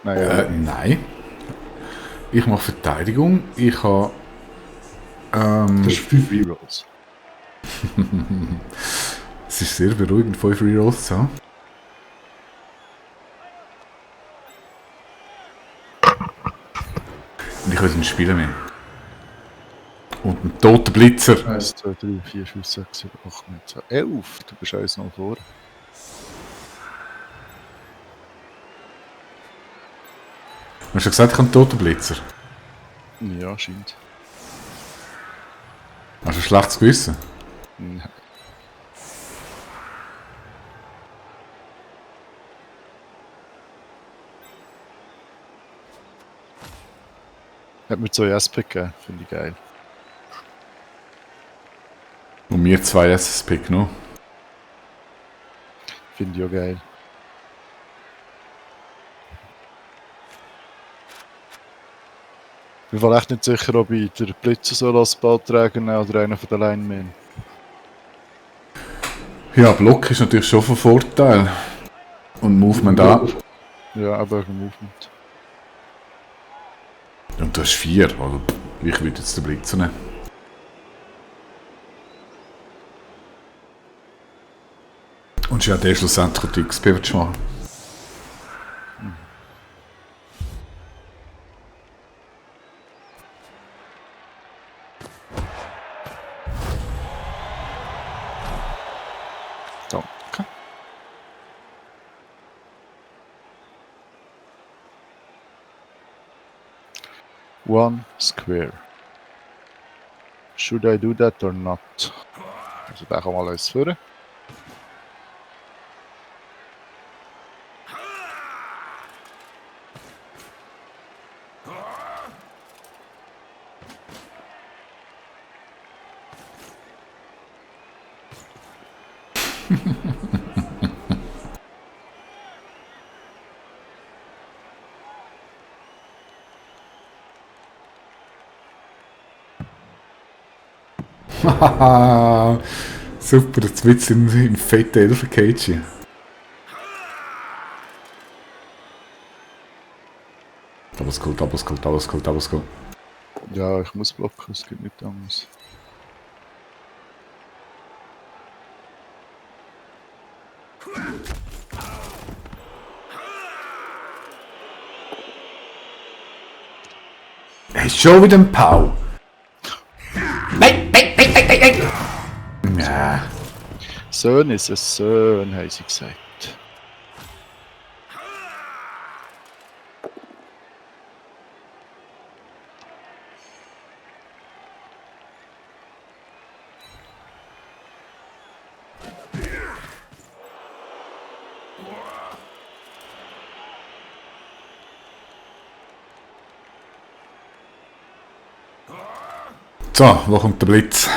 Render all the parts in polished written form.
Nein, ja. Nein. Ich mache Verteidigung. Ich habe. Das ist 5 Rerolls. Es ist sehr beruhigend, 5 Rerolls zu haben. Und ich will nicht spielen mehr. Und ein toter Blitzer. 1, 2, 3, 4, 5, 6, 7, 8, 9, 10, 11. Du bist 1-0 vor. Hast du gesagt, ich habe einen toten Blitzer? Ja, scheint. Hast du ein schlechtes Gewissen? Nein. Hat mir 2 SP gegeben, finde ich geil. Und mir 2 SSP genommen. Finde ich auch geil. Ich bin echt nicht sicher, ob ich den Blitzer soll als Ballträger nehmen oder einen von den Linemen. Ja, Block ist natürlich schon von Vorteil. Und Movement auch. Ja, aber wegen Movement. Und du hast 4. Also ich würde jetzt den Blitzer nehmen. Und ja, der schlussendlich die XP willst du machen. Danke. One square. Should I do that or not? Also da kann mal alles führen. Haha, super, jetzt wird im fetten Elfen-Cage. Double Skull, Double Skull, Double Skull, Double Skull. Ja, ich muss blocken, es geht nicht anders. Hey, schon wieder ein Pau. Nein, nein, nein, nein, nein, nein. Ja. Söhn ist es Söhn, haben sie gesagt. So, wo kommt der Blitz?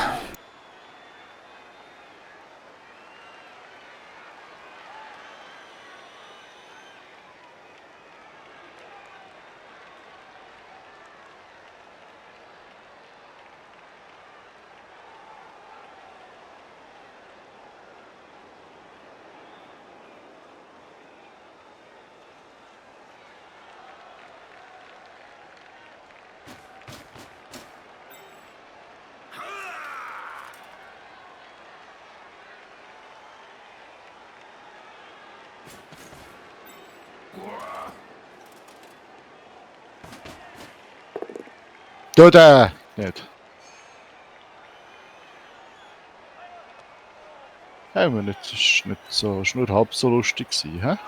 Da! Nicht. Haben wir nicht, das ist nicht so, ist nur halb so lustig gewesen, hä?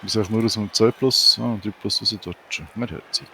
Ich sag nur aus dem 2 plus, 3 plus rausdutschen. Man hat Zeit.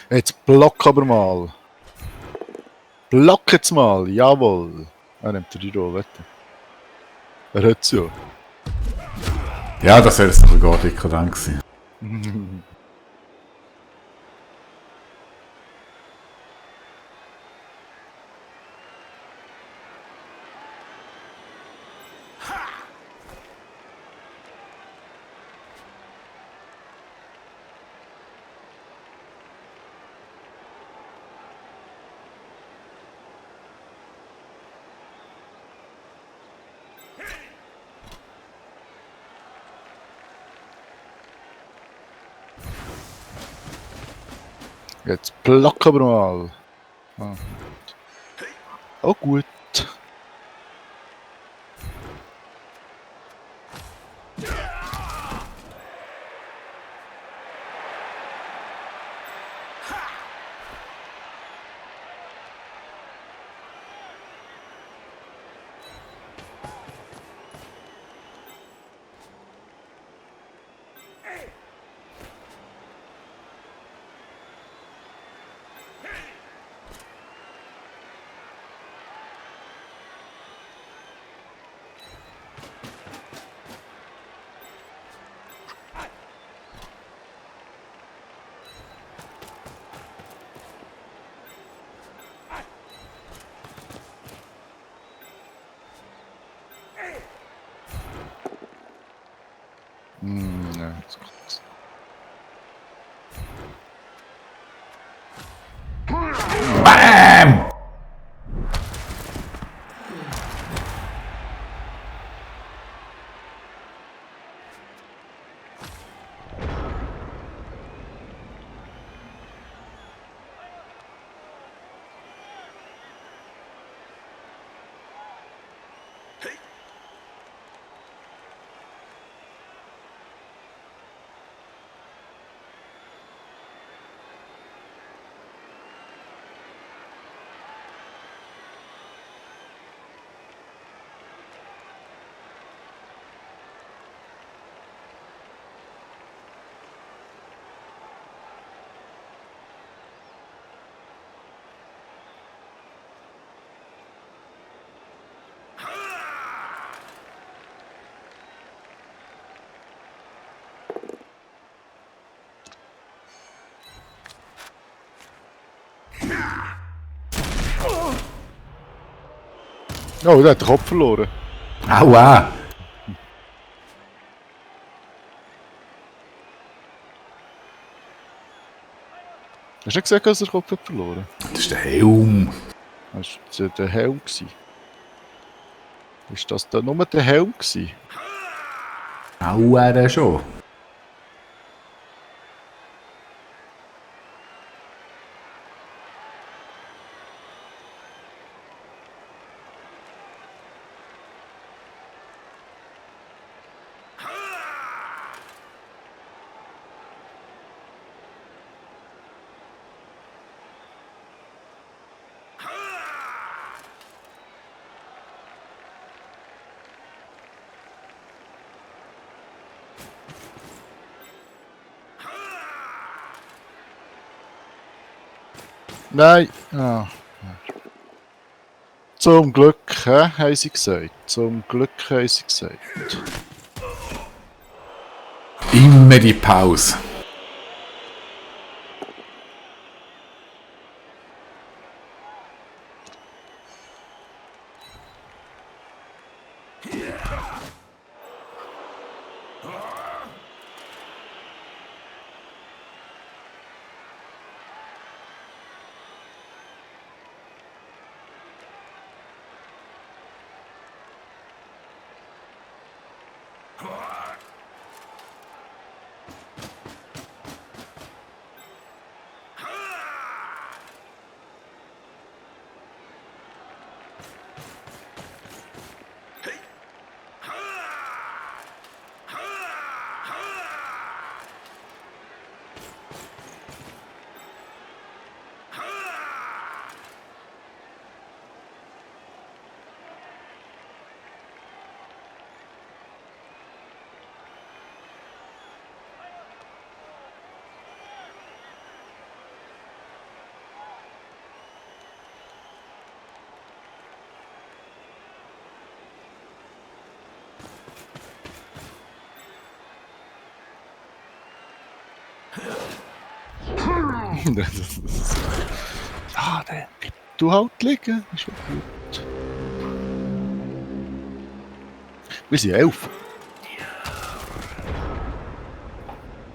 Jetzt block aber mal. Block jetzt mal, jawohl. Er nimmt die Roulette. Er hat es ja. Ja, das wäre jetzt aber gar nicht dran gewesen. Jetzt block aber mal. Ah. Oh gut. Ja, jetzt kommt's. BAM! Oh, der hat den Kopf verloren. Aua! Hast du nicht gesagt, dass er den Kopf hat verloren? Das ist der Helm. Das war der Helm. Ist das da nur der Helm gewesen? Aua, der schon. Nein. Ah. Zum Glück, haben sie gesagt. Zum Glück haben sie gesagt. Immer die Pause. Ja, dann bleib du halt liegen. Ist schon gut. Wir sind 11.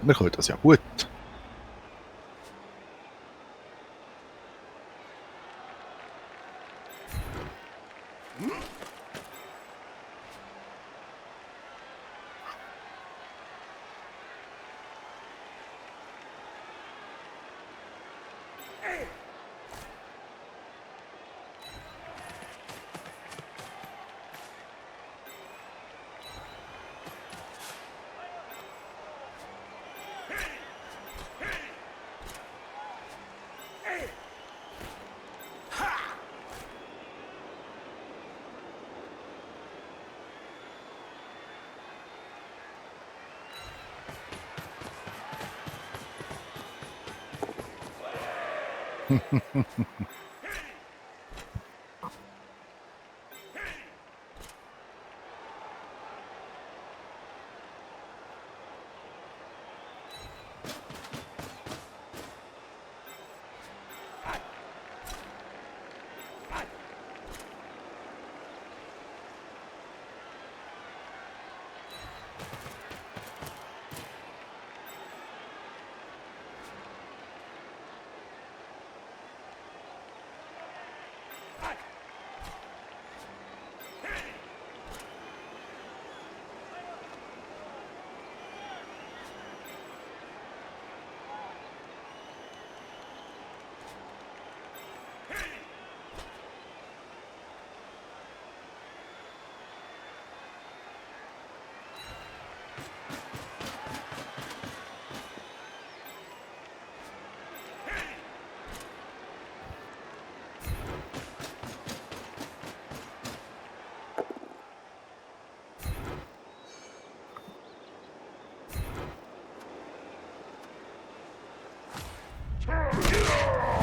Wir können das ja gut.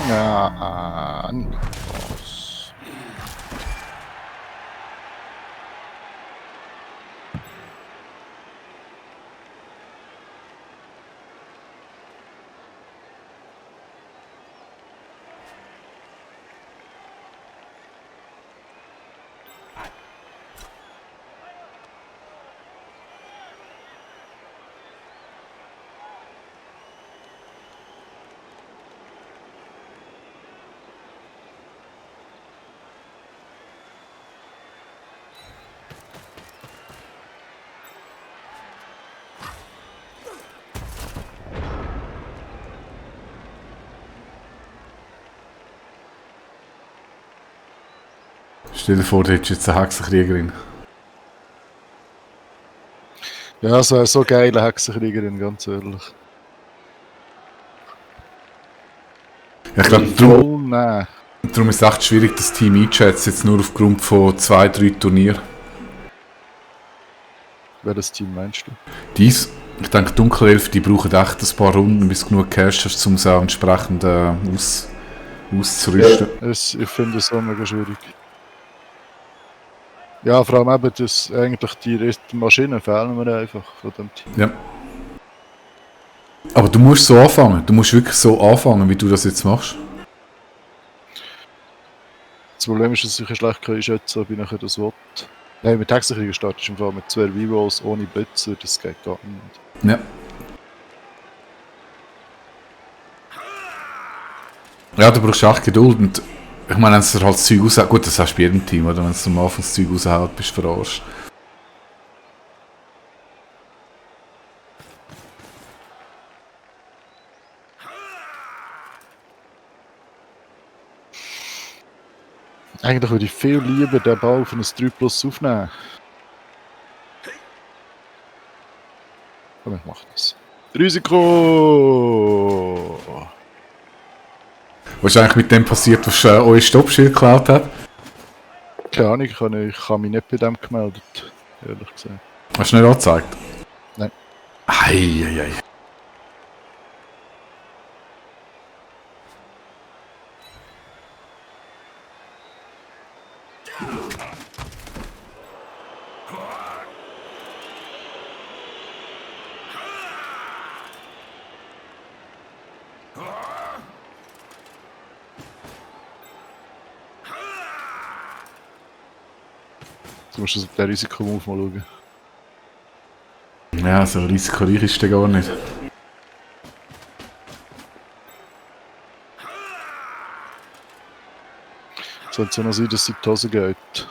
Ja, Nikos. Stell dir vor, du hättest jetzt eine Hexenkriegerin. Ja, es wäre so geile Hexenkriegerin, ganz ehrlich. Ja, ich glaube, Voll nein. darum ist es echt schwierig, das Team einzuschätzen, jetzt nur aufgrund von 2-3 Turnieren. Welches Team meinst du? Dies, ich denke, Dunkelelf, die brauchen echt ein paar Runden, bis du genug Cash hast, um sie auch entsprechend auszurüsten. Ich finde es auch mega schwierig. Ja, vor allem eben, dass eigentlich die Maschinen fehlen mir einfach von dem Team. Ja. Aber du musst so anfangen. Du musst wirklich so anfangen, wie du das jetzt machst. Das Problem ist, dass ich schlecht einschätzen kann, ob ich nachher das will. Nein, mit Hexenkrieger startest du im Fall mit 2 Rerolls ohne Blitzer, das geht gar nicht. Ja. Ja, du brauchst echt Geduld. Und ich meine, wenn es halt das Zeug raushaut, gut, das hast du bei jedem Team, oder? Wenn es am Anfang das Zeug raushaut, bist du verarscht. Eigentlich würde ich viel lieber den Ball auf ein 3 Plus aufnehmen. Komm, ich mach das. Risiko! Was ist eigentlich mit dem passiert, was euer Stoppschild geklaut hat? Keine Ahnung, ich habe mich nicht bei dem gemeldet, ehrlich gesagt. Hast du nicht angezeigt? Nein. Eieiei. Du musst den Risikomove mal schauen. Ja, so risikoreich ist der gar nicht. Sollte es ja noch sein, dass sie in die Hose geht.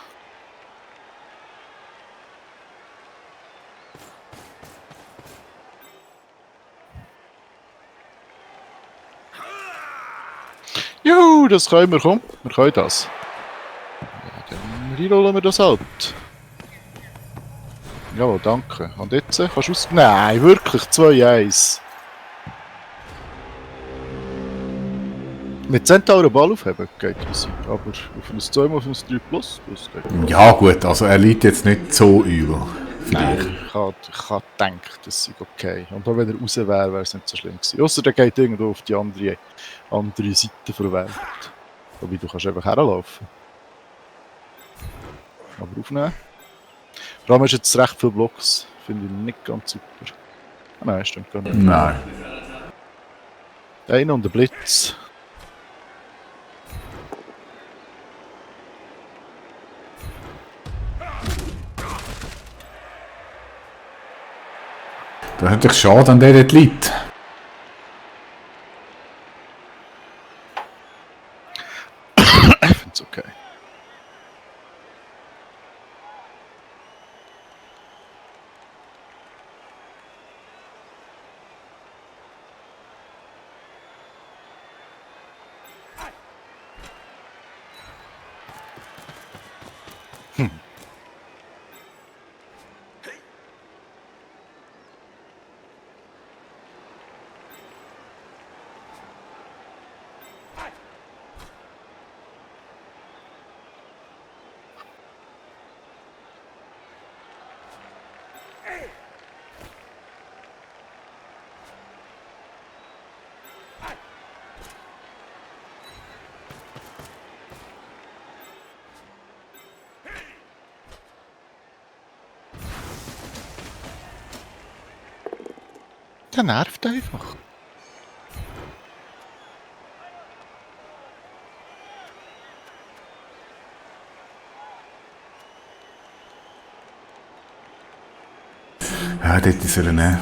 Juhu, das können wir, komm. Wir können das. Ja, dann reinrollen wir das halt. Jawohl, danke. Und jetzt kannst du aus... Nein, wirklich, 2-1. Mit Centaur Ball aufheben geht easy, aber auf ein 2 auf ein 3 plus, das geht. Ja gut, also er liegt jetzt nicht so übel. Nein, ich habe gedacht, das sei okay. Und auch wenn er raus wäre, wäre es nicht so schlimm gewesen. Ausser der geht irgendwo auf die andere Seite der Welt. Wobei du kannst einfach herlaufen. Aber aufnehmen. Vor allem hast du jetzt recht viele Blocks. Finde ich nicht ganz super. Ah, nein, stimmt gar nicht. Nein. Einer und der Blitz. Das ist natürlich schade, an der dort liegt. Ich finde es okay. Der nervt einfach. Ja, dort ist er nicht.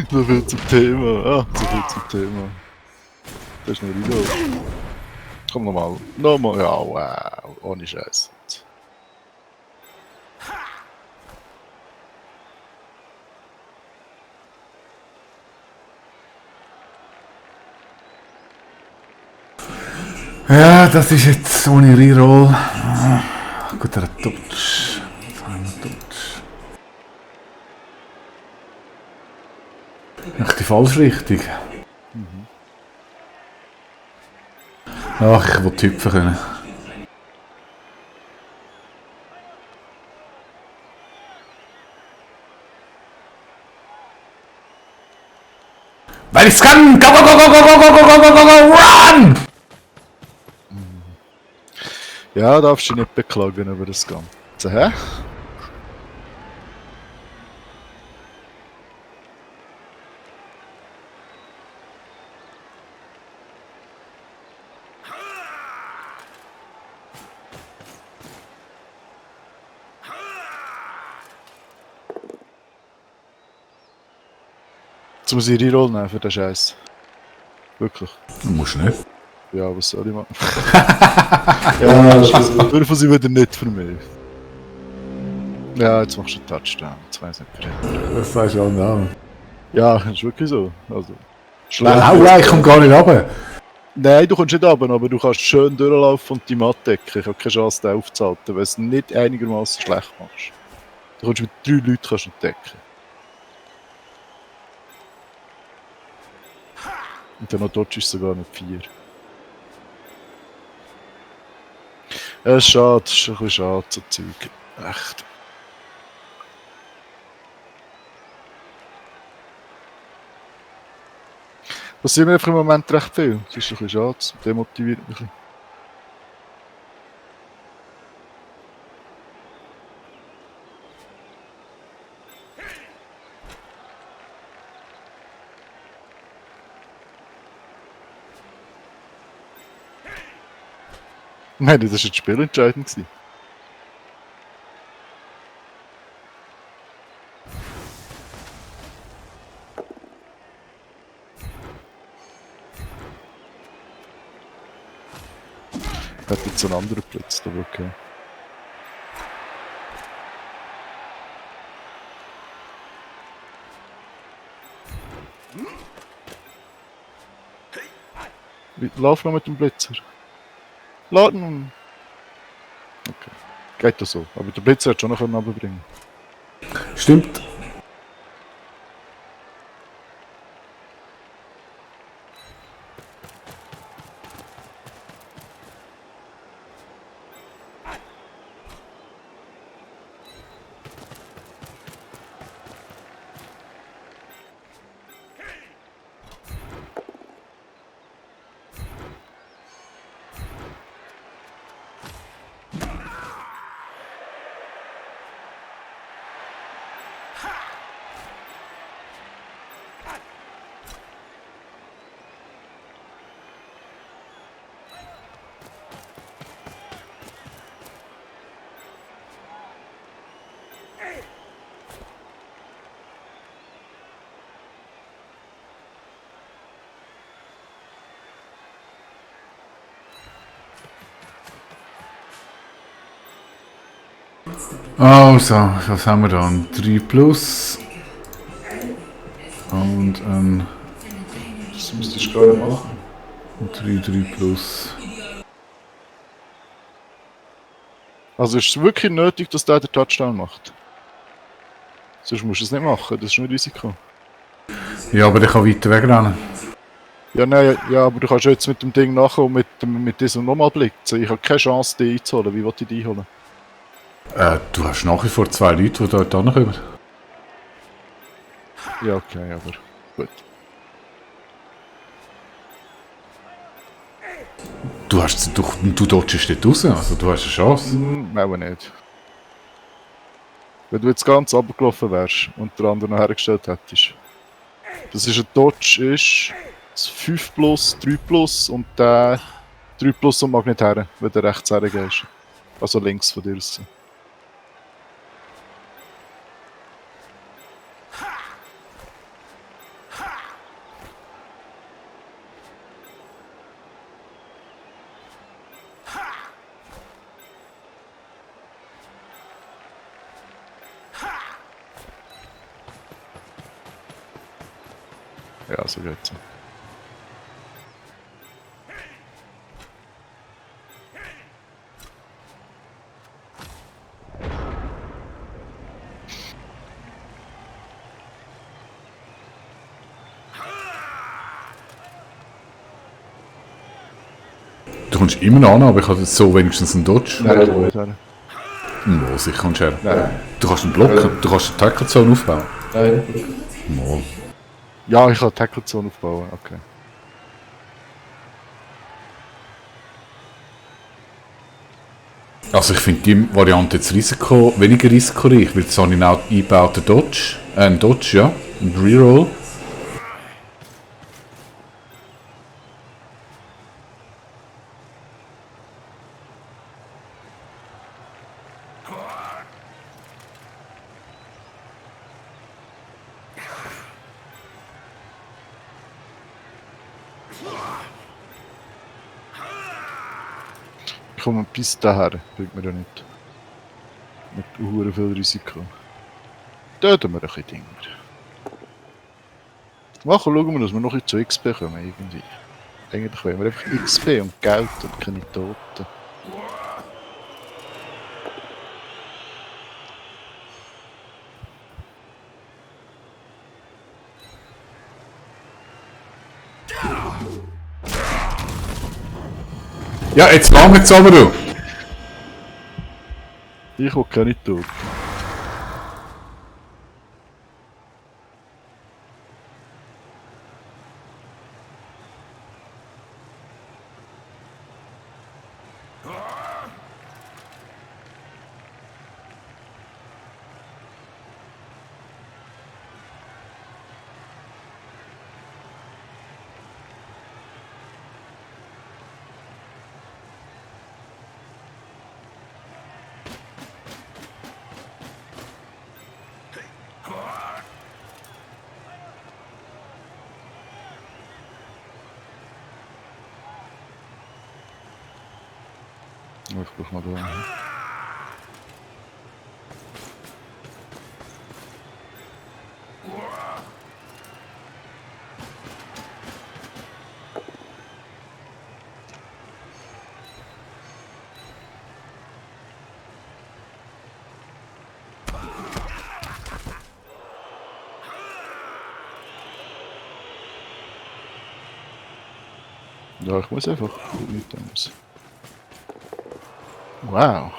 So viel zum Thema. Ah, so viel zum Thema. Das ist nicht wieder. Komm nochmal. Nochmal. Ja, wow. Ohne Scheiß. Ja, das ist jetzt ohne Reroll. Ah, gut, er hat Touch. Echt die falsche Richtung. Ach, ich will hüpfen können. Weil ich's kann! Go, go, go, go, go, go, go, go, go, go, go, run! Ja, darfst du dich nicht beklagen über das Ganze, hä? Jetzt muss ich Reroll nehmen für den Scheiß. Wirklich. Du musst nicht. Ja, was soll ich machen? Ja, dürfen sie wieder nicht für mich. Ja, jetzt machst du einen Touchdown. Jetzt weiss ich nicht. Das sagst du auch nicht. Ja, das ist wirklich so. Also, Nein, ich komme gar nicht runter. Nein, du kommst nicht runter, aber du kannst schön durchlaufen und die Matte decken. Ich habe keine Chance, den aufzuhalten, wenn du es nicht einigermaßen schlecht machst. Du kannst mit 3 Leuten kannst du decken. Und dann noch dort ist es sogar nicht 4. Ja, ist schade, das ist ein bisschen schade, so Zeug. Echt. Das sind wir einfach im Moment recht viel. Das ist ein bisschen schade, das demotiviert mich ein bisschen. Nein, das war jetzt spielentscheidend gewesen. Hat jetzt einen anderen Platz, aber okay. Lauf noch mit dem Blitzer. Laden! Okay. Geht das so. Aber der Blitzer hat schon noch runterbringen. Stimmt. Also, was haben wir dann? 3 plus. Und ein Das müsstest du gerade machen. 3 plus. Also ist es wirklich nötig, dass der den Touchdown macht? Sonst musst du es nicht machen, das ist nur Risiko. Ja, aber der kann weiter wegrennen. Ja, nein, ja, aber du kannst jetzt mit dem Ding nachher und mit diesem nochmal blitzen. Ich habe keine Chance, die einzuholen. Wie will ich die einholen? Du hast nach wie vor 2 Leute, die dort hinkommen. Ja, okay, aber gut. Du dodgest nicht raus, also du hast eine Chance. Auch nicht. Wenn du jetzt ganz runtergelaufen wärst und der andere noch hergestellt hättest. Das ist ein Dodge, ist das 5 plus, 3 plus und der 3 plus und mag nicht her, wenn du rechts hergehst. Also links von dir aus. Ja, so geht's. Du kommst immer noch an, aber ich habe jetzt so wenigstens einen Dodge. Nein, du nicht her. Mo, sicher kommst du her. Nein. Du kannst einen blocken, du kannst eine Tackle-Zone aufbauen. Nein. Mo. Ja, ich kann Tackle-Zone aufbauen, okay. Also ich finde die Variante jetzt weniger risikoreich, weil jetzt habe ich auch eingebauten Dodge, einen Dodge, ja, einen Reroll. Ich komme bis daher, bringt mir ja nicht. Mit hure viel Risiko. Töten wir ein bisschen Dinger. Machen, schauen wir, dass wir noch ein bisschen zu XP kommen, irgendwie. Eigentlich wollen wir einfach XP und Geld und keine Toten. Ja, jetzt langt's aber, du! Ich will keine Toten. Ich brauch mal da. Ja, ich muss einfach nicht anders. Wow.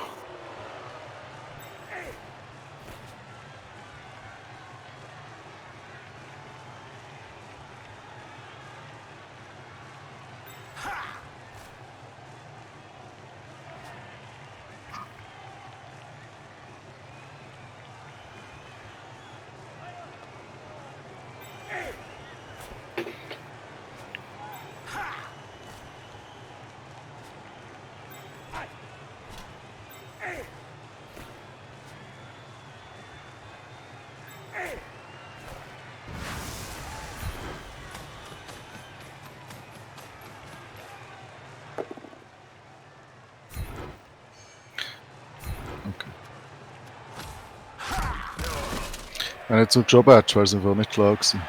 Wenn du jetzt so einen Job hättest, wäre es einfach nicht klar gewesen,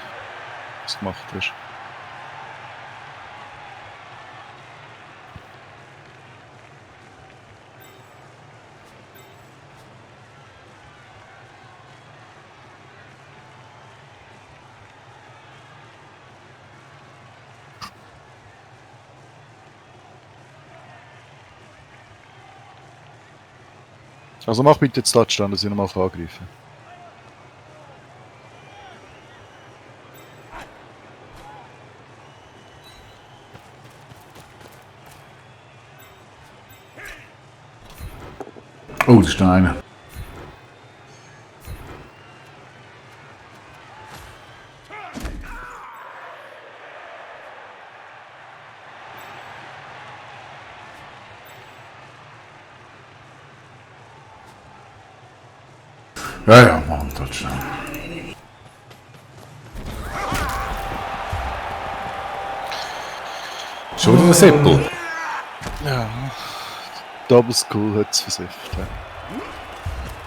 was du gemacht hast. Also mach bitte jetzt Touchdown, dass ich nochmal angreifen kann. Oh, das ist noch einer. Ja, ja, Mann, das schon. Schon wieder ein Seppel. Ja. Double School hat es versifft. Ja.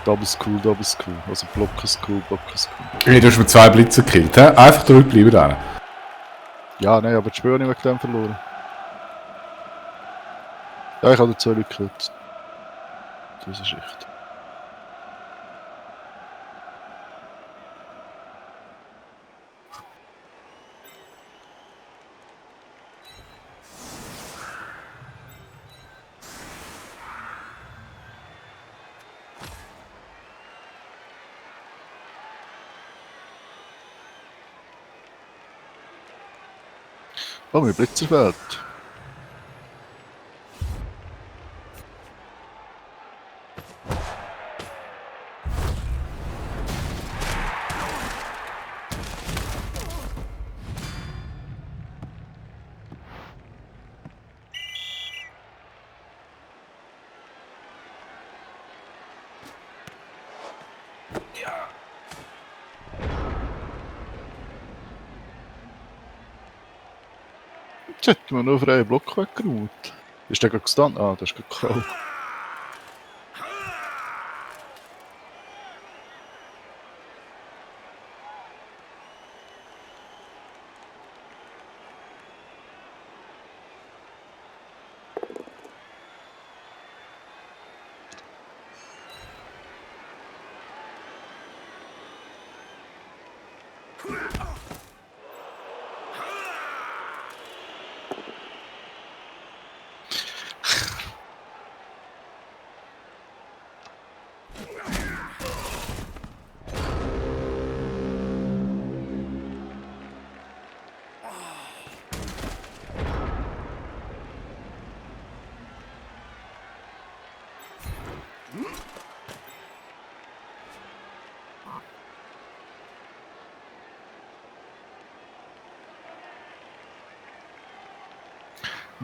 Double School, Double School. Also Blocker School, Blocker School. Hey, du hast mir 2 Blitze gekillt, hä? Einfach zurückbleiben da. Ja, nein, aber das Spiel habe ich wegen dem verloren. Ja, ich habe den 2 Leute gekillt. Das ist echt. Oh, mir Blitzer fehlt. Jetzt hat man nur freien Block weggeräumt. Ist der gerade gestanden? Ah, der ist gerade gekommen.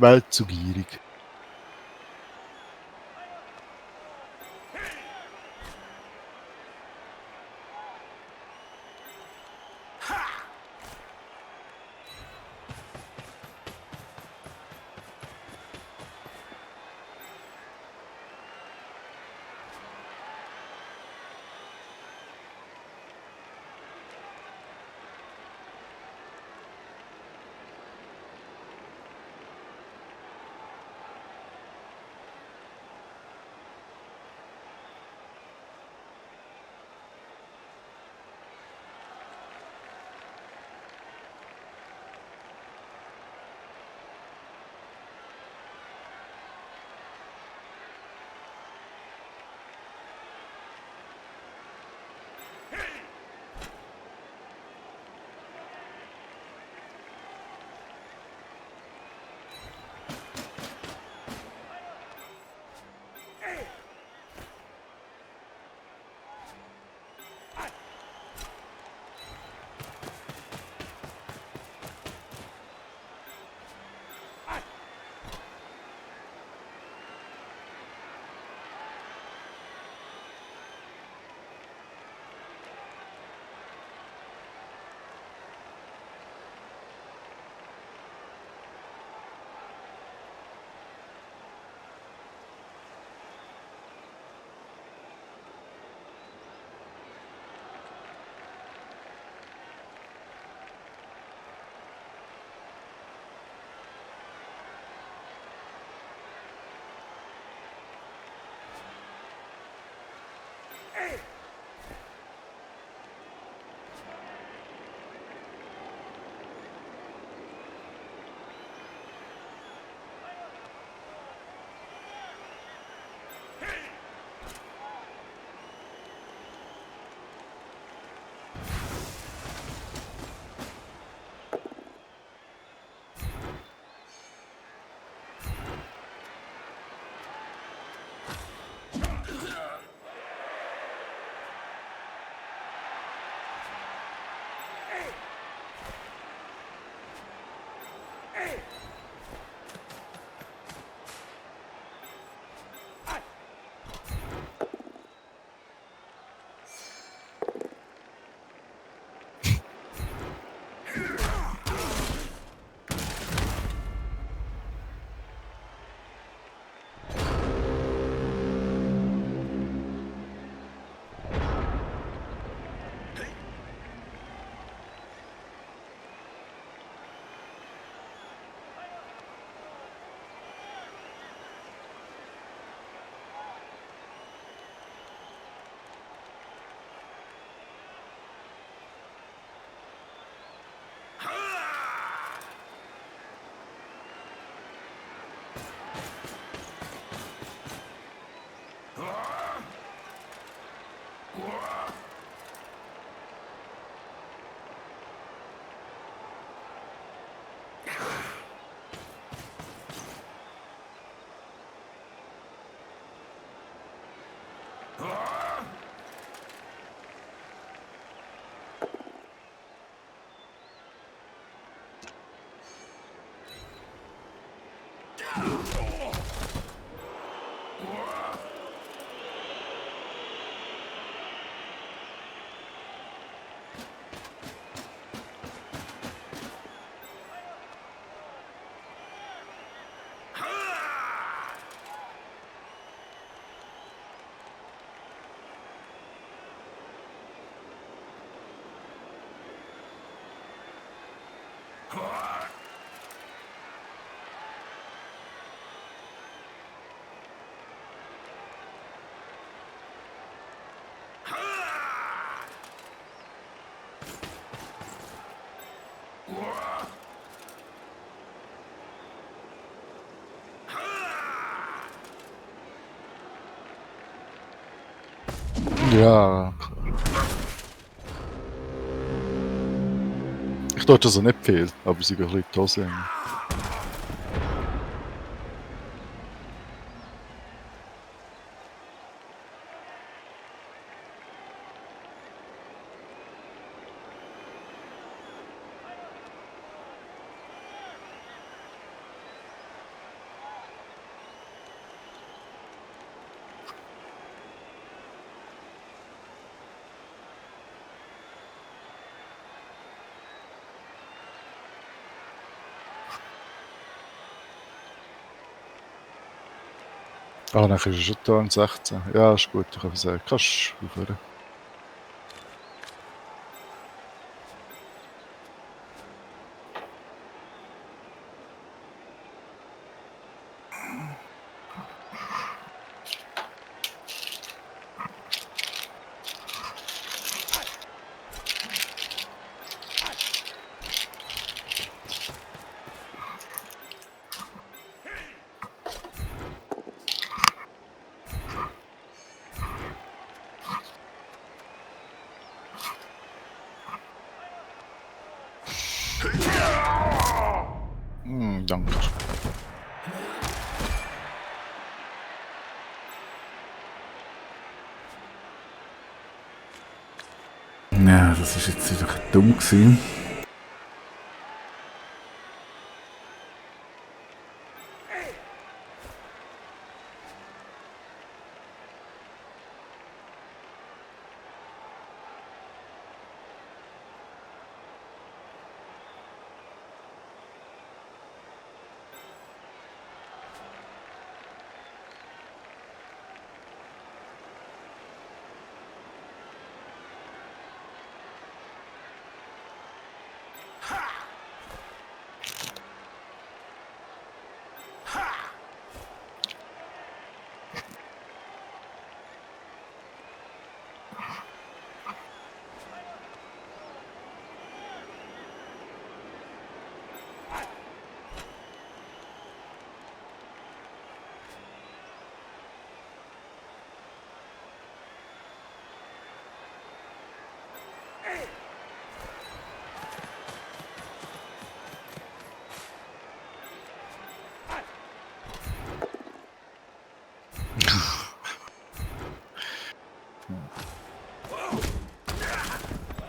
Welt zu gierig. Ja. Ich dachte, dass er nicht fehlt, aber sie gehen ein bisschen die Hose eng. Ah, dann ist er schon da in 16. Ja, ist gut, ich kann sagen. Kannst du aufhören. Danke. Ja, das ist jetzt wieder dumm gewesen.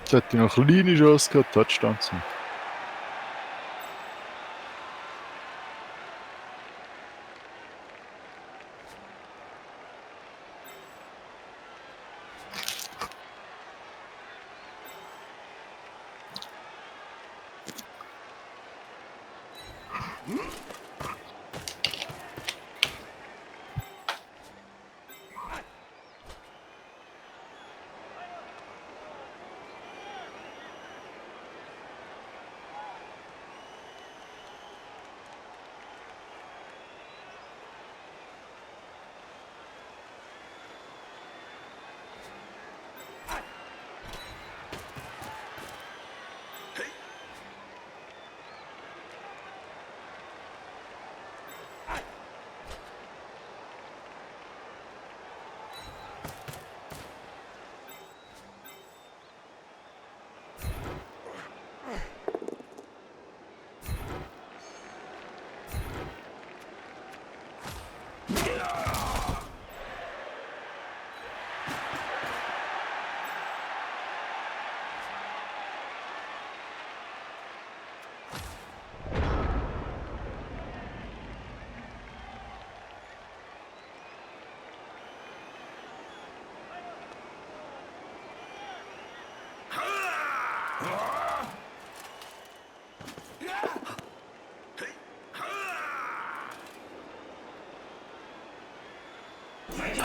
Jetzt hätte ich noch eine kleine Chance gehabt, Touchdown zu machen.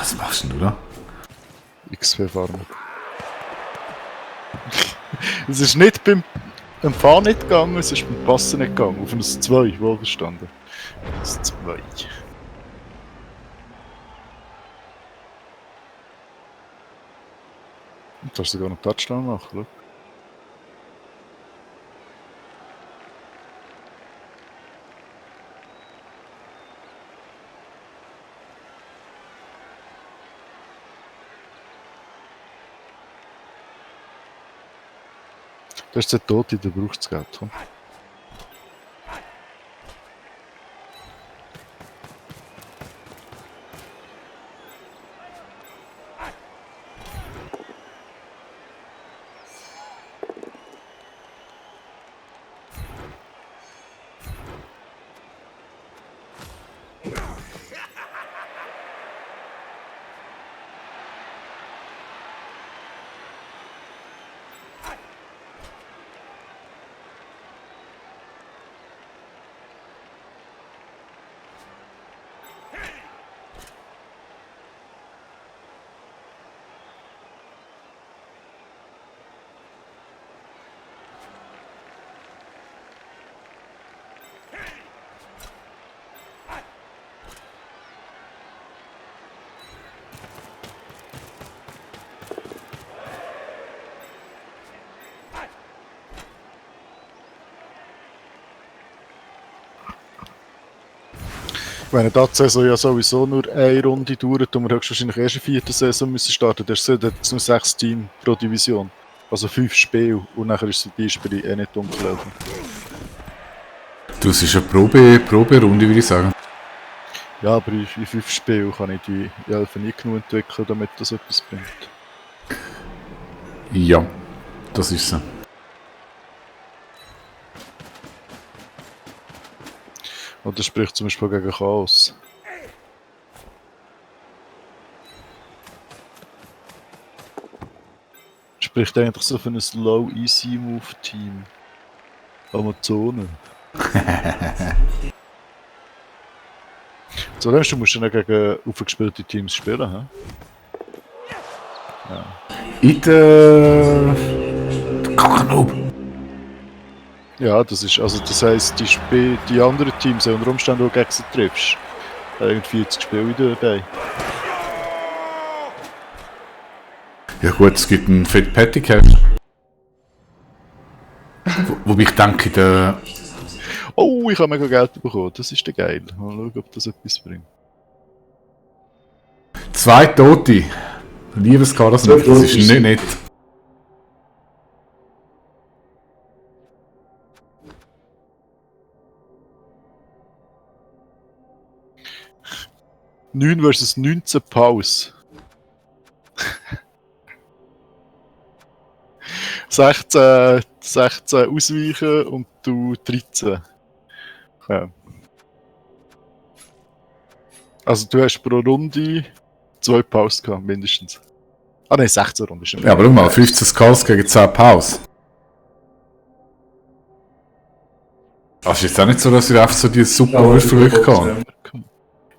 Was machst denn du da? XP farmen. Es ist nicht beim Fahren nicht gegangen, es ist beim Passen nicht gegangen. Auf ein 2, wohlverstanden. Das 2. Und da hast du sogar noch Touchdown machen, schau. Das ist der Tote, der braucht das Geld. Komm. Wenn die Saison ja sowieso nur eine Runde dauert und wir höchstwahrscheinlich erst in der 4. Saison müssen starten, dann sind es nur 6 Teams pro Division. Also 5 Spiele und nachher ist die Spiele eh nicht umgelaufen. Das ist eine Proberunde, würde ich sagen. Ja, aber in 5 Spielen kann ich die 11 nie genug entwickeln, damit das etwas bringt. Ja, das ist so. Und das spricht zum Beispiel gegen Chaos. Spricht eigentlich so für ein Slow Easy Move Team. Amazonen. So, dann musst du dann gegen aufgespielte Teams spielen, hä? Ja. In der Kacknub. Ja, das ist, also das heisst, die anderen Teams, die unter Umständen auch gegen sie triffst, haben irgendwie 40 Spiele dabei. Ja gut, es gibt einen Fat Patty Cash. Wobei ich denke, der... Oh, ich habe mega Geld bekommen, das ist der geil. Mal schauen, ob das etwas bringt. 2 Tote. Liebes Karlsson, das ist nicht nett. (9 versus 19 Pause. 16 ausweichen und du 13. Ja. Also du hast pro Runde 2 Pausen gehabt, mindestens. Ah nein, 16 Runden. Stimmt. Ja, aber schau mal, 15 Skulls gegen 10 Pause. Das ist jetzt auch nicht so, dass ihr einfach so die super Würfel wirklich kann.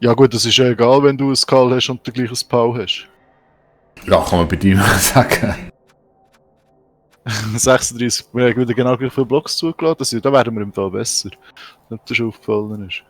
Ja gut, das ist ja egal, wenn du ein Skull hast und du gleich ein Pau hast. Ja, kann man bei dir sagen. 36, wir haben wieder genau gleich viele Blocks zugelassen, da werden wir im Fall besser. Ob das schon aufgefallen ist.